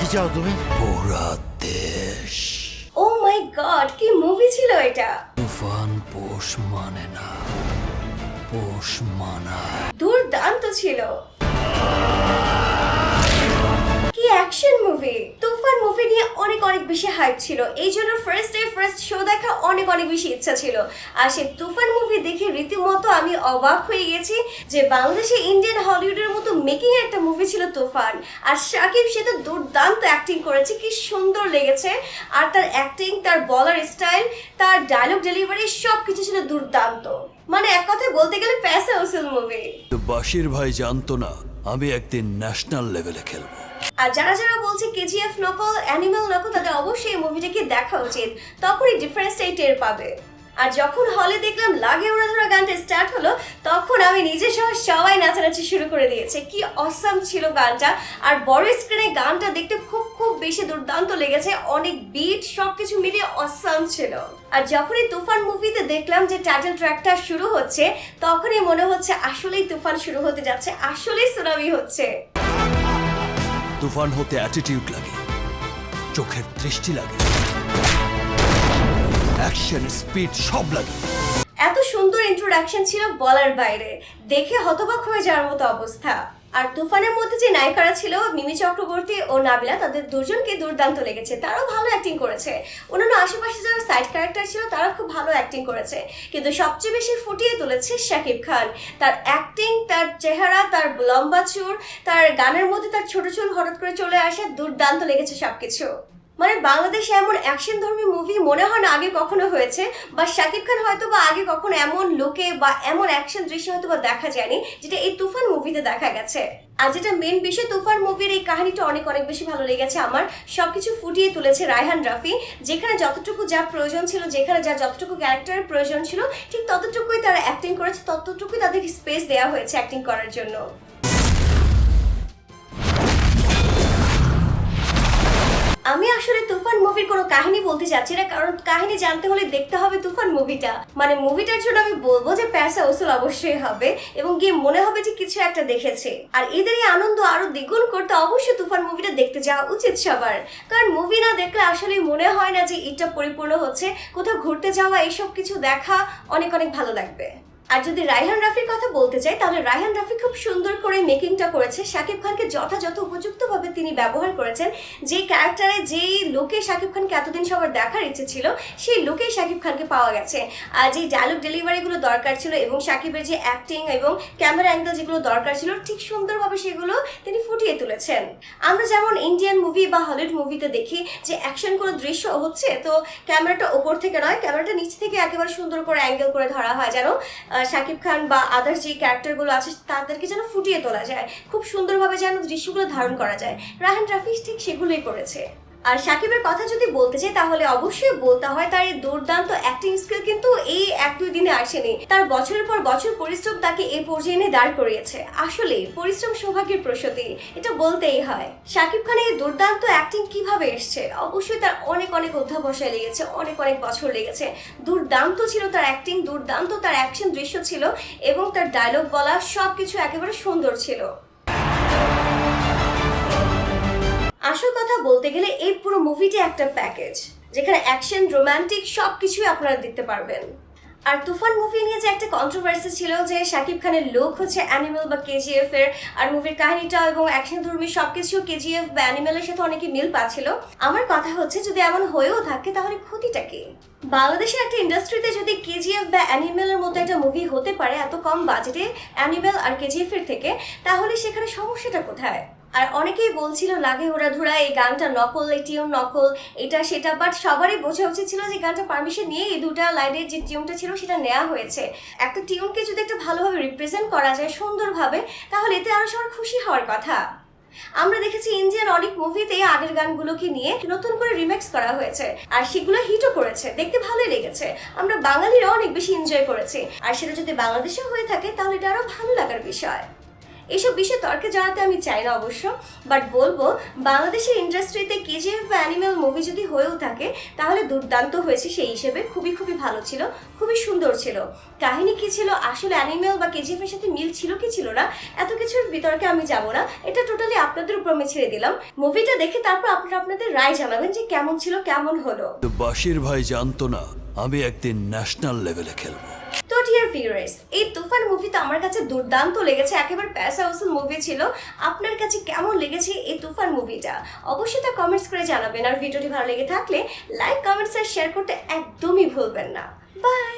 কি চাও তুমি? পুরা দেশ ও মাই গড, কি মুভি ছিল এটা! তুফান পোষ মানে না, পোষ মানায়। দুর্দান্ত ছিল। কি অ্যাকশন মুভি! তুফান মুভি নিয়ে অনেক বেশি হাইপ ছিল, এই জন্য ফার্স্ট ডে ফার্স্ট শো দেখা অনেক বেশি ইচ্ছা ছিল। আর সেই তুফান মুভি দেখে রীতিমতো আমি অবাক হয়ে গেছি যে বাংলাদেশে ইন্ডিয়ান হলিউডের মতো মেকিং একটা মুভি ছিল তুফান। আর শাকিব সে তো দুর্দান্ত অ্যাক্টিং করেছে, কি সুন্দর লেগেছে। আর তার অ্যাক্টিং, তার বলার স্টাইল, তার ডায়লগ ডেলিভারি সবকিছু ছিল দুর্দান্ত। মানে এক কথায় বলতে গেলে পয়সা উসুল মুভি। তো বাশির ভাই জানতো না আমি একদিন ন্যাশনাল লেভেলে খেলবো। আর যারা বলছে কেজিএফ নকল, অ্যানিমাল নকল, তাদের অবশ্যই এই মুভিটাকে দেখা উচিত, তখনই ডিফারেন্সটাই টের পাবে। আর যখন হলে দেখলাম লাগে উড়া ধরা গানটা স্টার্ট হলো, তখন আমি নিজে সহ সবাই নাচানাচি শুরু করে দিয়েছে। কি অসাম ছিল গানটা! আর বড় স্ক্রিনে গানটা দেখতে খুব বেশি দুর্দান্ত লেগেছে, অনেক বিট সবকিছু মিলিয়ে অসাম ছিল। আর যখনই তুফান মুভিতে দেখলাম যে টাইটেল ট্র্যাকটা শুরু হচ্ছে, তখনই মনে হচ্ছে আসলেই তুফান শুরু হতে যাচ্ছে, আসলেই সুনামি হচ্ছে। তুফান হতে অ্যাটিটিউড লাগে, চোখের দৃষ্টি লাগে, অ্যাকশন স্পিড সব লাগে। এত সুন্দর ইন্ট্রোডাকশন ছিল বলার বাইরে, দেখে হতবাক হয়ে যাওয়ার মতো অবস্থা। আর তুফানের মধ্যে যে নায়িকারা ছিল মিমি চক্রবর্তী ও নাবিলা, তাদের দুজনকে দুর্দান্ত লেগেছে, তারাও ভালো অ্যাক্টিং করেছে। অন্যান্য আশেপাশে যারা সাইড ক্যারেক্টার ছিল তারা খুব ভালো অ্যাক্টিং করেছে, কিন্তু সবচেয়ে বেশি ফুটিয়ে তুলেছে শাকিব খান। তার অ্যাক্টিং, তার চেহারা, তার লম্বা চুল, তার গানের মধ্যে তার ছোট চুল হঠাৎ করে চলে আসে, দুর্দান্ত লেগেছে সবকিছু। মানে বাংলাদেশে এমন অ্যাকশন ধর্মী মুভি মনে হয় না আগে কখনো হয়েছে, বা শাকিব খান হয়তো বা আগে কখনো এমন লোকে বা এমন অ্যাকশন দৃশ্য হয়তো বা দেখা যায়নি যেটা এই তুফান মুভিতে দেখা গেছে। আর যেটা মেন বিষয়, তুফান মুভির এই কাহিনীটা অনেক বেশি ভালো লেগেছে আমার। সবকিছু ফুটিয়ে তুলেছে রায়হান রাফি, যেখানে যতটুকু যা প্রয়োজন ছিল, যেখানে যতটুকু ক্যারেক্টারের প্রয়োজন ছিল, ঠিক ততটুকুই তারা অ্যাক্টিং করেছে, ততটুকুই তাদেরকে স্পেস দেওয়া হয়েছে অ্যাক্টিং করার জন্য। আমি আসলে তুফান মুভির কোনো কাহিনী বলতে চাচ্ছি না, কারণ কাহিনী জানতে হলে দেখতে হবে তুফান মুভিটা। মানে মুভিটার জন্য আমি বলবো যে পয়সা উসুল অবশ্যই হবে এবং গিয়ে মনে হবে যে কিছু একটা দেখেছে। আর এদের এই আনন্দ আরো দ্বিগুণ করতে অবশ্যই তুফান মুভিটা দেখতে যাওয়া উচিত সবার, কারণ মুভি না দেখলে আসলে মনে হয় না যে এটা পরিপূর্ণ হচ্ছে। কোথাও ঘুরতে যাওয়া, এইসব কিছু দেখা অনেক ভালো লাগবে। আর যদি রায়হান রাফির কথা বলতে চাই, তাহলে রায়হান রাফি খুব সুন্দর করে মেকিংটা করেছে। শাকিব খানকে যথাযথ উপযুক্তভাবে তিনি ব্যবহার করেছেন। যে ক্যারেক্টারে, যেই লোকে শাকিব খানকে এতদিন সবার দেখার ইচ্ছে ছিল, সেই লোকেই শাকিব খানকে পাওয়া গেছে। আর যে ডায়লগ ডেলিভারিগুলো দরকার ছিল এবং শাকিবের যে অ্যাক্টিং এবং ক্যামেরা অ্যাঙ্গেল যেগুলো দরকার ছিল, ঠিক সুন্দরভাবে সেগুলো তিনি ফুটিয়ে তুলেছেন। আমরা যেমন ইন্ডিয়ান মুভি বা হলিউড মুভিতে দেখি যে অ্যাকশন কোনো দৃশ্য হচ্ছে, তো ক্যামেরাটা ওপর থেকে নয়, ক্যামেরাটা নিচ থেকে একেবারে সুন্দর করে অ্যাঙ্গেল করে ধরা হয়, যেন শাকিব খান বা আদার্স যে ক্যারেক্টারগুলো আছে তাদেরকে যেন ফুটিয়ে তোলা যায়, খুব সুন্দরভাবে যেন দৃশ্যগুলো ধারণ করা যায়। রায়হান রাফি ঠিক সেগুলোই করেছে। আর শাকিবের কথা যদি বলতে চাই, তাহলে অবশ্যই বলতে হয় তার এই দুর্দান্ত অ্যাক্টিং স্কিল কিন্তু এই 1-2 দিনে আসেনি। তার বছরের পর বছর পরিশ্রম তাকে এই পর্যায়ে এনে দাঁড় করিয়েছে। আসলে পরিশ্রম সৌভাগ্যের প্রসূতি, এটা বলতেই হয়। শাকিব খানের এই দুর্দান্ত অ্যাক্টিং কিভাবে এসছে, অবশ্যই তার অনেক অধ্যাবসায় লেগেছে, অনেক বছর লেগেছে। দুর্দান্ত ছিল তার অ্যাক্টিং, দুর্দান্ত তার অ্যাকশন দৃশ্য ছিল এবং তার ডায়লগ বলা সবকিছু একেবারে সুন্দর ছিল। আসল কথা বলতে গেলে এই পুরো মুভিটি একটা প্যাকেজ, যেখানে অ্যাকশন, রোমান্টিক সবকিছুই আপনারা দেখতে পারবেন। আর তুফান মুভি নিয়ে যে একটা কন্ট্রোভার্সি ছিল যে শাকিব খানের লুক হচ্ছে অ্যানিমাল বা কেজিএফ এর, আর মুভির কাহিনীটা এবং অ্যাকশন ধর্মী সবকিছু কেজিএফ বা অ্যানিমালের সাথে অনেকে মিল পাচ্ছিল। আমার কথা হচ্ছে, যদি এমন হয়েও থাকে তাহলে ক্ষতিটা কি? বাংলাদেশের একটা ইন্ডাস্ট্রিতে যদি কেজিএফ বা অ্যানিমালের মতো একটা মুভি হতে পারে এত কম বাজেটে অ্যানিমাল আর কেজিএফ এর থেকে, তাহলে সেখানে সমস্যাটা কোথায়? আর অনেকেই বলছিল লাগে ওরা ধরা এই গানটা নকল, এই টিউন নকল, এটা সেটা, বাট সবারই বোঝা উচিত ছিল যে গানটা পারমিশন নিয়ে এই দুটা লাইনের যে টিউনটা ছিল সেটা নেওয়া হয়েছে। একটা টিউনকে যদি একটা ভালোভাবে রিপ্রেজেন্ট করা যায় সুন্দরভাবে, তাহলে এতে আরো সবার খুশি হওয়ার কথা। আমরা দেখেছি ইন্ডিয়ান অনেক মুভিতে আগের গানগুলোকে নিয়ে নতুন করে রিমেক্স করা হয়েছে, আর সেগুলো হিটও করেছে, দেখতে ভালোই লেগেছে। আমরা বাঙালিরা অনেক বেশি এনজয় করেছি। আর সেটা যদি বাংলাদেশে হয়ে থাকে তাহলে এটা আরো ভালো লাগার বিষয়। এইসব বিষয়ে তর্কে জড়াতে আমি চাই না অবশ্য, বাট বলবো বাংলাদেশের ইন্ডাস্ট্রিতে কেজিএফ বা অ্যানিমেল মুভি যদি হয়েও থাকে তাহলে দুর্দান্ত হয়েছে, সেই হিসেবে খুবই খুবই ভালো ছিল, খুবই সুন্দর ছিল। কাহিনী কি ছিল, আসলে অ্যানিমেল বা কেজিএফ এর সাথে মিল ছিল কি ছিল না, এত কিছুর বিতর্কে আমি যাব না, এটা টোটালি আপনাদের উপর আমি ছেড়ে দিলাম। মুভিটা দেখে তারপর আপনারা আপনাদের রায় জানাবেন যে কেমন ছিল, কেমন হলো। তো বাশির ভাই জানতো না আমি একদিন ন্যাশনাল লেভেলে খেলবো। তো ডিয়ার ভিউয়ার্স, এই তুফান মুভিটা আমার কাছে দুর্দান্ত লেগেছে, একেবারে পয়সা ওসুল মুভি ছিল। আপনার কাছে কেমন লেগেছে এই তুফান মুভিটা অবশ্যই তা কমেন্টস করে জানাবেন। আর ভিডিওটি ভালো লেগে থাকলে লাইক, কমেন্টস আর শেয়ার করতে একদমই ভুলবেন না। বাই।